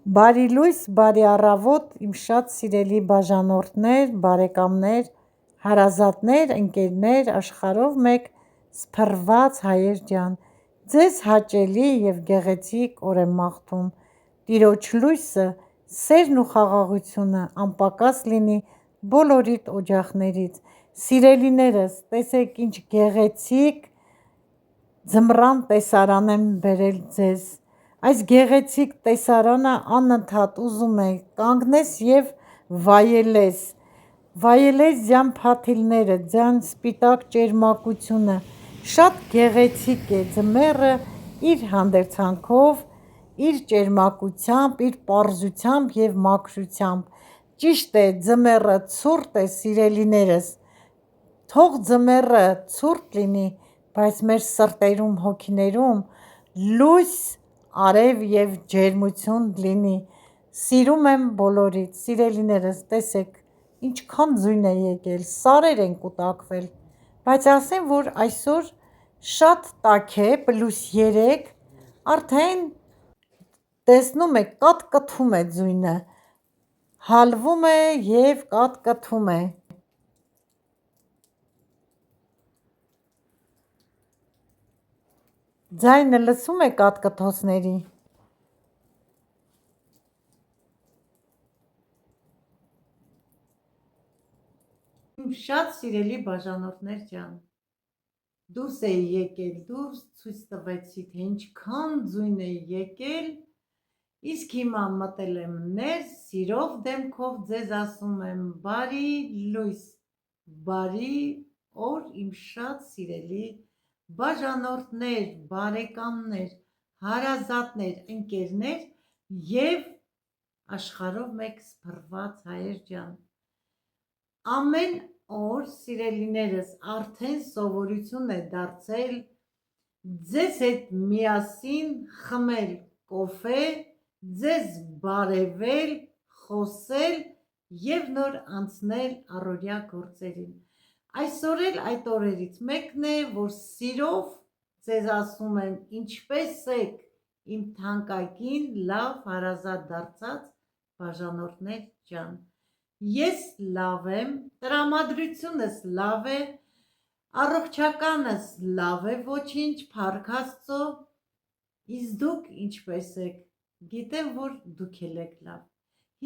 Բարի լույս, բարի առավոտ, իմ շատ սիրելի բաժանորդներ, բարեկամներ, հարազատներ, ընկերներ, աշխարհով մեկ սփռված հայեր ջան, ձեզ հաճելի և գեղեցիկ օր եմ մաղթում, Տիրոջ լույսը, սերն ու խաղաղությունը անպակաս լինի բոլորիդ օջախներից, սիրելիներս, տեսեք ինչ գեղեցիկ ձմռան տեսարան եմ բերել ձեզ, այս գեղեցիկ տեսարանը անընդհատ ուզում է կանգնես և վայելես ձյան փաթիլները, ձյան սպիտակ ճերմակությունը, շատ գեղեցիկ է ձմեռը իր հանդերձանքով, իր ճերմակությամբ, իր պարզությամբ և մաքրությամբ, ճիշտ է ձմեռը ցուրտ է սիրելիներս, թող ձմեռը ցուրտ լինի, բայց մեր սրտերում, հոգիներում լույս, արև և ջերմություն լինի, սիրում եմ բոլորիդ, սիրելիներս, տեսեք, ինչքան ձյուն է եկել, սարեր են կուտակվել, բայց ասեմ, որ այսօր շատ տաք է, +3, արդեն տեսնում եք կաթ-կթում է ձյունը, հալվում է և կաթ-կթում է, ձայնը լսում եք կաթ-կթոցների, իմ շատ սիրելի բաժանորդներ ջան, դուրս էի եկել, դուրս ցույց տվեցի, թե ինչքան ձյուն է եկել, իսկ հիմա մտել եմ ներս, սիրով դեմքով ձեզ ասում եմ բարի լույս, բարի օր իմ շատ սիրելի բաժանորդներ, բարեկամներ, հարազատներ, ընկերներ և աշխարհով մեկ սփռված հայեր ջան, ամեն օր սիրելիներս արդեն սովորություն է դարձել ձեզ հետ միասին խմել կոֆե, ձեզ բարևել, խոսել և նոր անցնել առօրյա գործերին, այսօր էլ այդ օրերից մեկն է, որ սիրով ձեզ ասում եմ ինչպե՞ս եք իմ թանկագին լավ հարազատ դարձած բաժանորդներ ջան, ես լավ եմ, տրամադրությունս լավ է, առողջականս լավ է, ոչինչ, փառք Աստծո, իսկ դուք ինչպե՞ս եք, գիտեմ, որ դուք էլ եք լավ,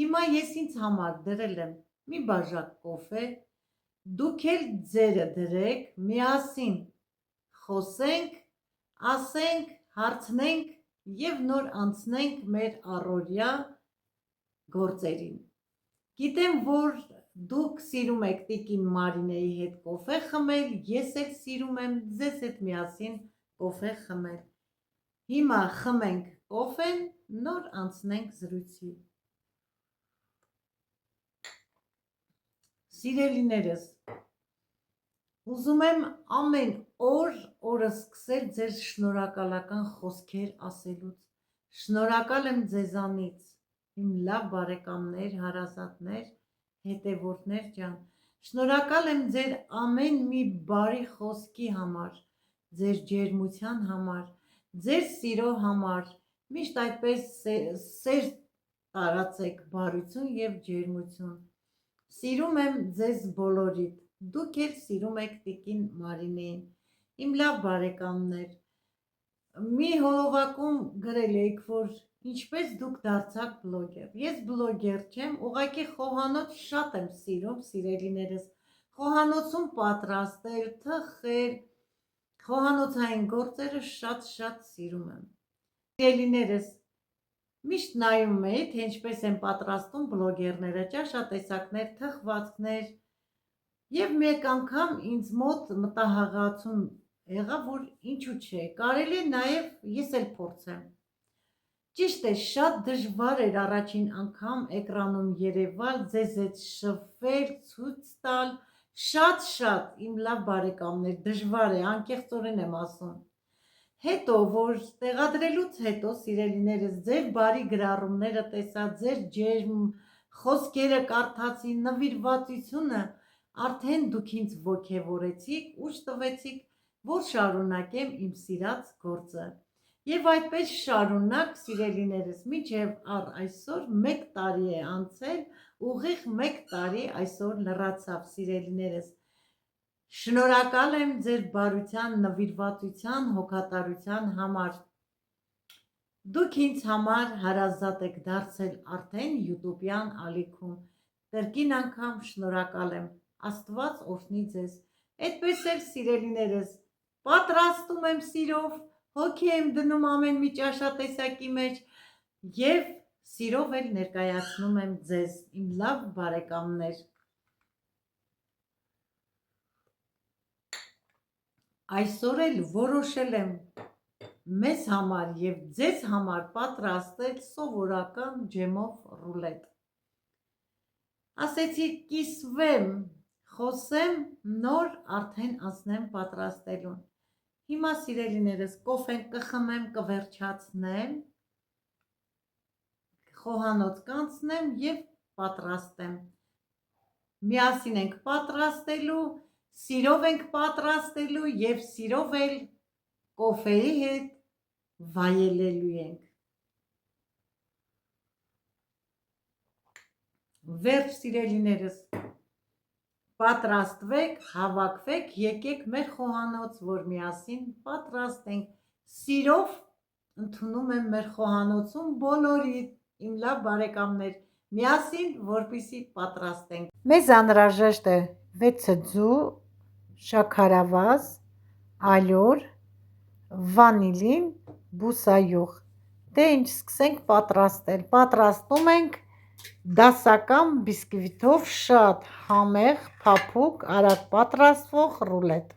հիմա ես ինձ համար դրել եմ մի բաժակ կոֆե, դուք էլ ձերը դրեք, միասին խոսենք, ասենք, հարցնենք և նոր անցնենք մեր առօրյա գործերին, գիտեմ, որ դուք սիրում եք տիկին Մարինեի հետ կոֆե խմել, ես էլ սիրում եմ ձեզ հետ միասին կոֆե խմել, հիմա խմենք կոֆեն, նոր անցնենք զրույցի, սիրելիներս, ուզում եմ ամեն օր օրը սկսել ձեր շնորհակալական խոսքեր ասելուց, շնորհակալ եմ ձեզանից, իմ լավ բարեկամներ, հարազատներ, հետևորդներ ջան, շնորհակալ եմ ձեր ամեն մի բարի խոսքի համար, ձեր ջերմության համար, ձեր սիրո համար, միշտ այդպես սեր տարածեք, բարություն և ջերմություն, սիրում եմ ձեզ բոլորիդ, դուք էլ սիրում եք տիկին Մարինեին, իմ լավ բարեկամներ, մի հոլովակում գրել էիք, որ ինչպես դուք դարձաք բլոգեր, ես բլոգեր չեմ, ուղղակի խոհանոց շատ եմ սիրում, սիրելիներս, խոհանոցում պատրաստել, թխել, խոհանոցային գործերը շատ սիրում եմ, սիրելիներս, միշտ նայում էի, թե ինչպես են պատրաստում բլոգերները, ճաշատեսակներ, թխվածքներ և մեկ անգամ ինձ մոտ մտահղացում եղավ, որ ինչու չէ, կարելի է նաև ես էլ փորձեմ, ճիշտ է, շատ դժվար էր առաջին անգամ էկրանում երևալ, ձեզ հետ շփվել, ցույց տալ, շատ, իմ լավ բարեկամներ, դժվար է, անկեղծորեն եմ ասում, հետո, որ տեղադրելուց հետո, սիրելիներս, ձեր բարի գրառումները տեսա, ձեր ջերմ խոսքերը կարդացի, նվիրվածությունը, արդեն դուք ինձ ոգևորեցիք, ուժ տվեցիք, որ շարունակեմ իմ սիրած գործը, Եվ այդպես շարունակ սիրելիներս, մինչև այսօր 1 տարի է անցել, ուղիղ 1 տարի այսօր լրացավ սիրելիներս։ Շնորհակալ եմ ձեր բարության, նվիրվածության, հոգատարության համար։ Դուք ինձ համար հարազատ եք դարձել արդեն յուտուբյան ալիքում։ Կրկին անգամ շնորհակալ եմ։ Աստված օրհնի ձեզ։ Այդպես էլ սիրելիներս, պատրաստում եմ սիրով, հոգի եմ դնում ամեն մի ճաշատեսակի մեջ եւ սիրով էլ ներկայացնում եմ ձեզ, իմ լավ բարեկամներ։ Այսօր էլ որոշել եմ մեզ համար եւ ձեզ համար պատրաստել սովորական ջեմով ռուլետ։ Ասեցի կիսվեմ, խոսեմ, նոր արդեն անցնեմ պատրաստելուն։ Հիմա սիրելիներս, կոֆեն կխմեմ, կվերջացնեմ, խոհանոց կանցնեմ եւ պատրաստեմ։ Միասին ենք պատրաստելու, սիրով ենք պատրաստելու եւ սիրով էլ կոֆեի հետ վայելելու ենք։ Վերջ սիրելիներս, պատրաստվեք, հավաքվեք, եկեք մեր խոհանոց, որ միասին պատրաստենք։ Սիրով ընդունում եմ մեր խոհանոցում բոլորիդ, իմ լավ բարեկամներ, միասին, որպեսզի պատրաստենք։ Մեզ անհրաժեշտ է 6 ձու, շաքարավազ, ալյուր, վանիլին, բուսայուղ։ Դե ինչ, սկսենք պատրաստել։ Պատրաստում ենք դասական բիսկվիտով շատ համեղ, փափուկ, արագ պատրաստվող ռուլետ։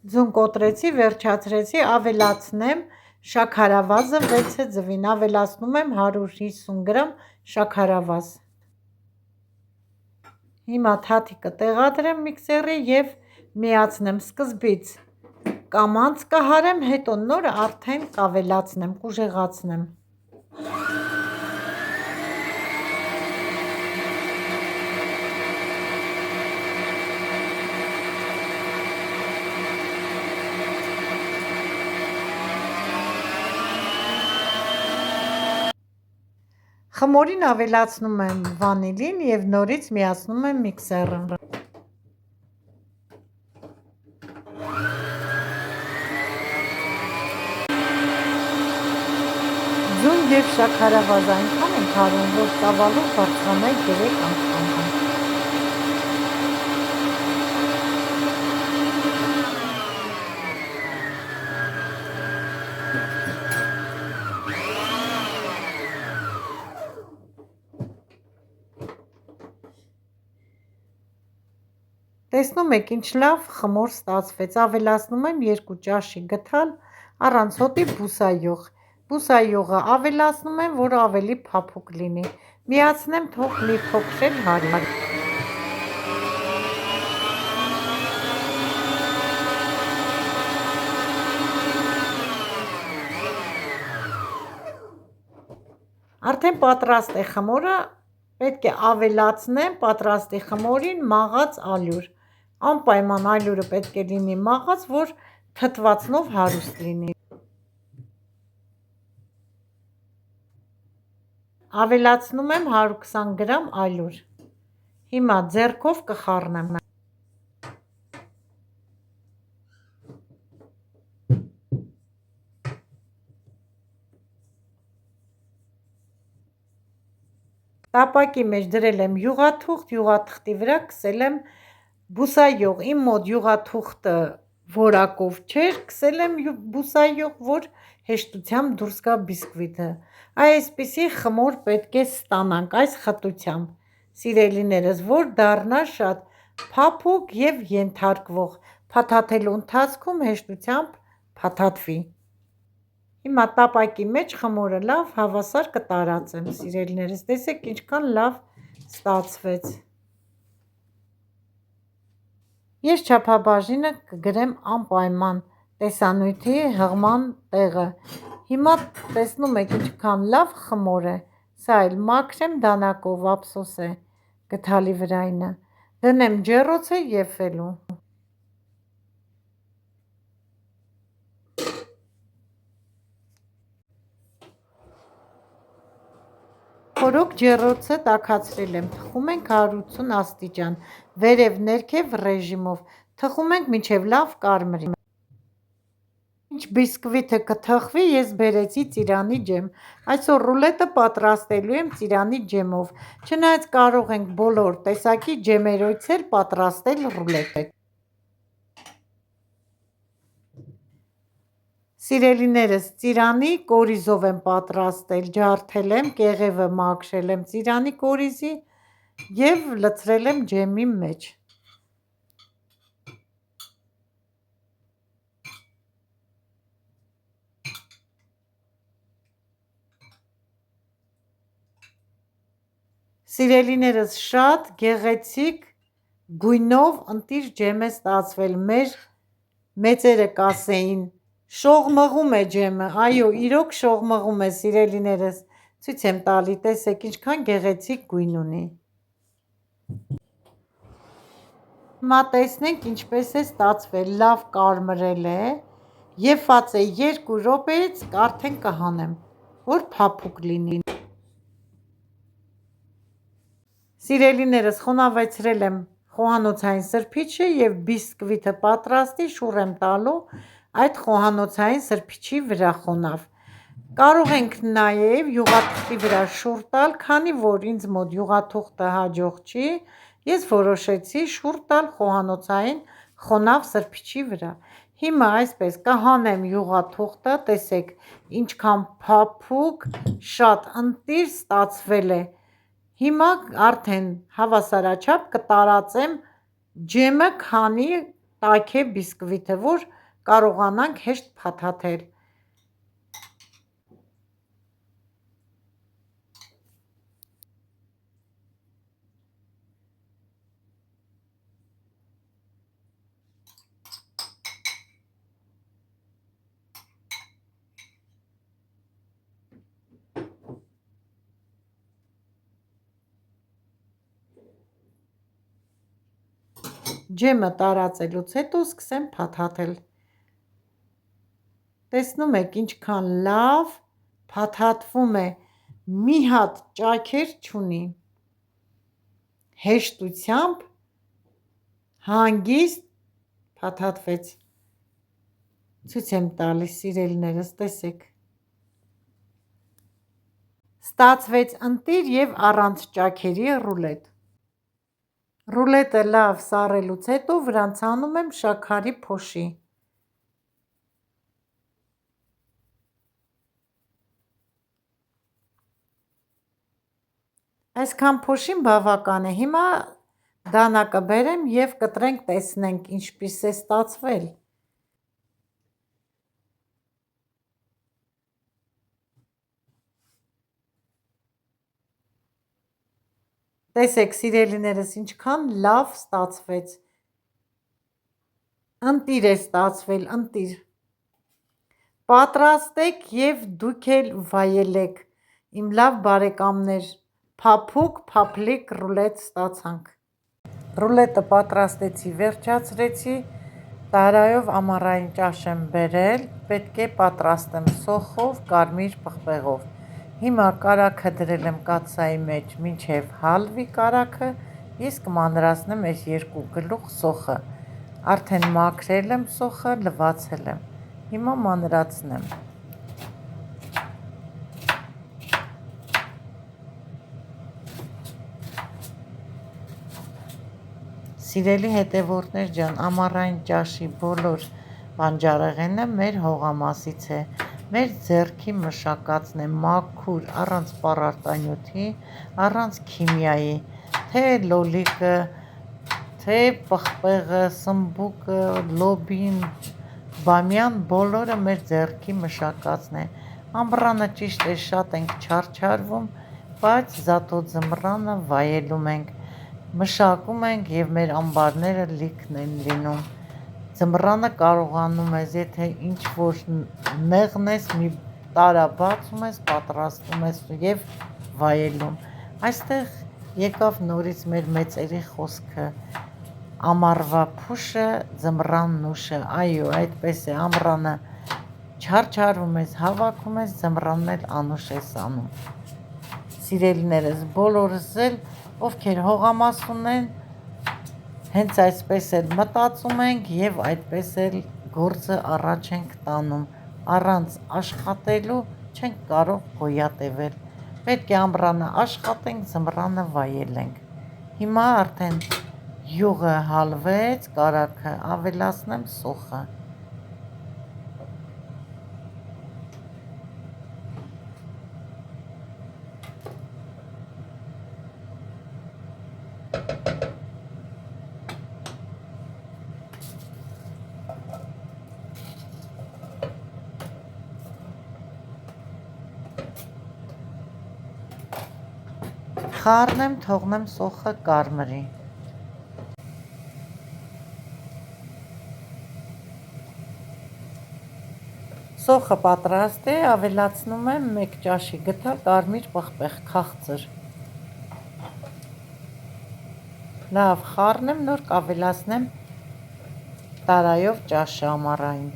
Ձուն կոտրեցի, վերջացրեցի, ավելացնեմ շաքարավազը 6 ձվին, ավելացնում եմ 150 գրամ շաքարավազ։ Հիմա թաթիկը տեղադրեմ միքսերի եւ միացնեմ, սկզբից կամանց կհարեմ, հետո նոր արդեն կավելացնեմ, կուժեղացնեմ։ Խմորին ավելացնում եմ վանիլին եւ նորից միացնում եմ միքսերը։ Ձուն եւ շաքարավազ այնքան ենք հարում, որ տավալով բարձրանայի 3 անգամ։ Տեսնում եք ինչ լավ խմոր ստացվեց, ավելացնում եմ 2 ճաշի գթալ առանց հոտի բուսայուղ։ Բուսայուղը ավելացնում եմ, որ ավելի փափուկ լինի։ Միացնեմ, թող մի փոքր էլ հարի։ Արդեն պատրաստ է խմորը, պետք է ավելացնեմ պատրաստի խմորին մաղած ալյուր։ Անպայման ալյուրը պետք է լինի մաղած, որ թթվածնով հարուստ լինի։ Ավելացնում եմ 120 գրամ ալյուր։ Հիմա ձեռքով կխառնեմ։ Տապակի մեջ դրել եմ յուղաթուղթ, յուղաթղթի վրա քսել եմ բուսայուղ։ Իմ մոտ յուղաթուղթը որակով չէր, քսել եմ բուսայուղ, որ հեշտությամբ դուրս գա բիսկվիտը։ Այսպիսի խմոր պետք է ստանանք այս խտությամբ, սիրելիներս, որ դառնա շատ փափուկ եւ ենթարկվող, փաթաթելու ընթացքում հեշտությամբ փաթաթվի։ Հիմա տապակի մեջ խմորը լավ հավասար կտարածեմ, սիրելիներս, տեսեք ինչքան լավ ստացվեց։ Ես չափաբաժինը կգրեմ անպայման տեսանյութի հղման տեղը։ Հիմա տեսնում եք ինչքան լավ խմոր է, սա էլ մաքրեմ դանակով, ափսոս է գդալի վրայինը, դնեմ ջեռոցը եփվելու։ Խորոք ջեռոցը տաքացրել եմ, թխում ենք 180 աստիճան, վերև ներքև ռեժիմով, թխում ենք մինչև լավ կարմրի։ Ինչ բիսկվիթը կթխվի, ես բերեցի ծիրանի ջեմ, այսօր ռուլետը պատրաստելու եմ ծիրանի ջեմով, չնայած կարող ենք բոլոր տեսակի ջեմերից էլ պատրաստել ռուլետը։ Սիրելիներս, ծիրանի կորիզով եմ պատրաստել, ջարդել եմ, կեղևը մաքրել եմ ծիրանի կորիզի և լցրել եմ ջեմի մեջ։ Սիրելիներս, շատ գեղեցիկ գույնով ընտիր ջեմ է ստացվել, մեր մեծերը կասեին շողմղում է ջեմը, այո, իրոք շողմղում է սիրելիներս, ցույց եմ տալի, տեսեք ինչքան գեղեցիկ գույն ունի։ Հիմա տեսնենք ինչպես է ստացվել, լավ կարմրել է, եփված է 2 րոպեից արդեն կհանեմ, որ փափուկ լինի։ Սիրելիներս, խոնավեցրել եմ խոհանոցային սրբիչը և բիսկվիթը պատրաստի շուռ եմ տալու այդ խոհանոցային սրբիչի վրա խոնավ։ Կարող ենք նաև յուղաթուղթի վրա շուռ տալ, քանի որ ինձ մոտ յուղաթուղթը հաջող չի, ես որոշեցի շուռ տալ խոհանոցային խոնավ սրբիչի վրա։ Հիմա այսպես կհանեմ յուղաթուղթը, տեսեք ինչքան փափուկ, շատ ընտիր ստացվել է։ Հիմա արդեն հավասարաչափ կտարածեմ ջեմը, քանի տաք է բիսկվիթը, որ կարողանանք հեշտ փաթաթել։ Ջեմը տարածելուց հետո սկսեմ փաթաթել։ Տեսնում եք ինչքան լավ փաթաթվում է, մի հատ ճաքեր չունի, հեշտությամբ հանգիստ փաթաթվեց, ցույց եմ տալիս սիրելիներս, տեսեք, ստացվեց ընտիր և առանց ճաքերի ռուլետ։ Ռուլետը լավ սառելուց հետո վրան ցանում եմ շաքարի փոշի։ Այսքան փոշին բավական է, հիմա դանակը բերեմ և կտրենք, տեսնենք ինչպես է ստացվել։ Տեսեք սիրելիներս ինչքան լավ ստացվեց, ընտիր է ստացվել, ընտիր։ Պատրաստեք և դուք էլ վայելեք, իմ լավ բարեկամներ, փափուկ փափլիկ ռուլետ ստացանք։ Ռուլետը պատրաստեցի, վերջացրեցի, տարայով ամառային ճաշ եմ բերել, պետք է պատրաստեմ սոխով, կարմիր պղպեղով։ Հիմա կարագը դրել եմ կաթսայի մեջ մինչև հալվի կարագը, իսկ մանրացնեմ այս 2 գլուխ սոխը, արդեն մաքրել եմ սոխը, լվացել եմ, հիմա մանրացնեմ։ Սիրելի հետևորդներ ջան, ամառային ճաշի բոլոր բանջարեղենը մեր հողամասից է, մեր ձեռքի մշակածն է, մաքուր, առանց պարարտանյութի, առանց քիմիայի, թե լոլիկը, թե պղպեղը, սմբուկը, լոբին, բամյան, բոլորը մեր ձեռքի մշակածն է։ Ամռանը ճիշտ է շատ ենք չարչարվում, բայց զատո ձմռանը վայելում ենք, մշակում ենք և մեր ամբարները լիքն են լինում։ Ձմռանը կարողանում ես, եթե ինչ-որ նեղն ես, մի տարաբացում ես, պատրաստում ես և վայելում։ Այստեղ եկավ նորից մեր մեծերի խոսքը, ամառվա փուշը, ձմռան նուշը, այո, այդպես է, ամռանը չարչարվում ես, հավաքում ես, ձմռանն էլ անուշ ես անում։ Սիրելիներս, բոլորս էլ, ովքեր հողամաս ունեն, հենց այսպես էլ մտածում ենք և այդպես էլ գործը առաջ ենք տանում, առանց աշխատելու չենք կարող գոյատևել, պետք է ամռանը աշխատենք, ձմռանը վայելենք։ Հիմա արդեն յուղը հալվեց, կարագը ավելացնեմ սոխը։ Խառնեմ, թողնեմ սոխը կարմրի։ Սոխը պատրաստ է, ավելացնում եմ 1 ճաշի գթալ կարմիր պղպեղ քաղցր։ Լավ խառնեմ, նոր կավելացնեմ տարայով ճաշը ամառային։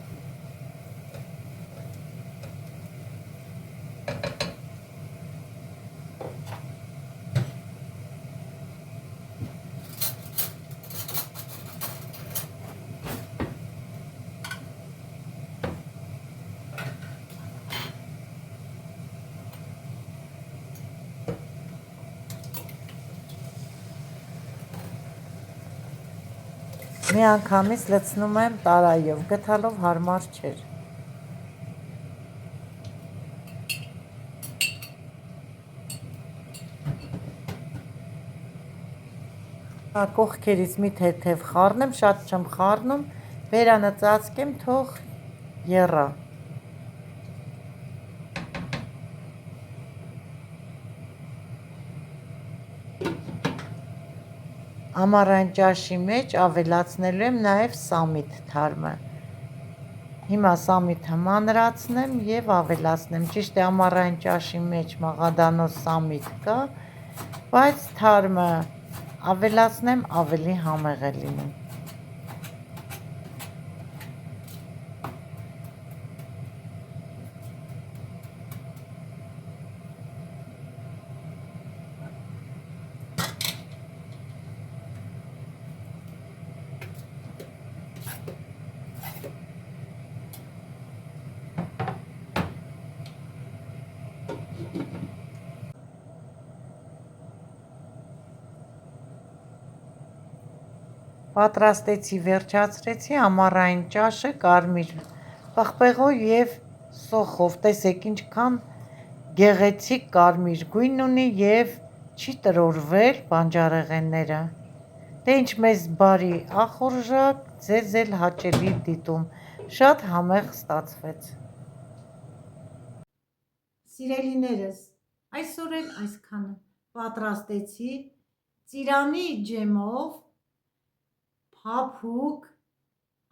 Միանգամից լցնում եմ տարայով, գթալով հարմար չէր։ Կողքերից մի թեթև խառնեմ, շատ չեմ խառնում, բերանը ծածկեմ, թող եռա։ Ամառային ճաշի մեջ ավելացնելու եմ նաև սամիտ թարմը։ Հիմա սամիթը մանրացնեմ և ավելացնեմ, ճիշտ է ամառային ճաշի մեջ մաղադանոց սամիտ կա, բայց թարմը ավելացնեմ ավելի համեղ է լինում։ Պատրաստեցի, վերջացրեցի ամառային ճաշը կարմիր պղպեղով և սոխով, տեսեք ինչքան գեղեցիկ կարմիր գույն ունի և չի տրորվել բանջարեղենները, դե ինչ մեզ բարի ախորժակ, ձեզ էլ հաճելի դիտում, շատ համեղ ստացվեց։ Սիրելիներս, այսօր էլ այսքանը պատրաստեցի ծիրանի ջեմով փափուկ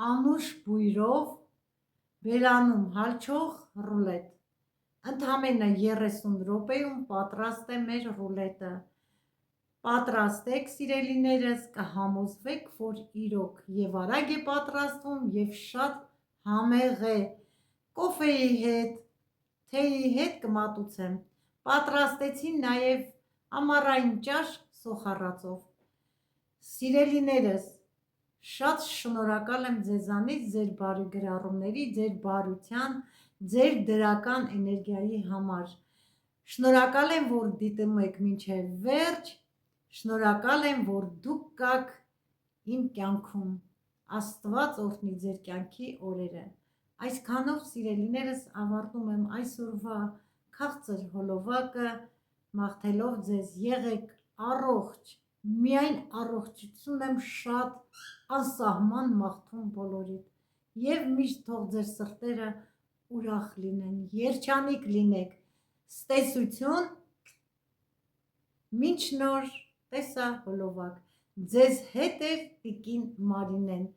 անուշ բույրով բերանում հալչող ռուլետ։ Ընդամենը 30 րոպեում պատրաստ է մեր ռուլետը։ Պատրաստեք սիրելիներս, կհամոզվեք, որ իրոք և արագ է պատրաստվում և շատ համեղ է։ Կոֆեի հետ, թեյի հետ կմատուցեմ։ Պատրաստեցի նաև ամառային ճաշ սոխառածով։ Սիրելիներս, շատ շնորհակալ եմ ձեզանից, ձեր բարի գրառումների, ձեր բարության, ձեր դրական էներգիայի համար։ Շնորհակալ եմ, որ դիտում եք մինչև վերջ, շնորհակալ եմ, որ դուք կաք իմ կյանքում։ Աստված օրհնի ձեր կյանքի օրերը։ Այսքանով սիրելիներս ավարտում եմ այսօրվա քաղցր հոլովակը, մաղթելով ձեզ եղեք առողջ, միայն առողջություն եմ շատ անսահման մաղթում բոլորիդ և միշտ թող ձեր սրտերը ուրախ լինեն, երջանիկ լինեք, ստեսություն, մինչ նոր տեսահոլովակ, ձեզ հետ է տիկին Մարինեն։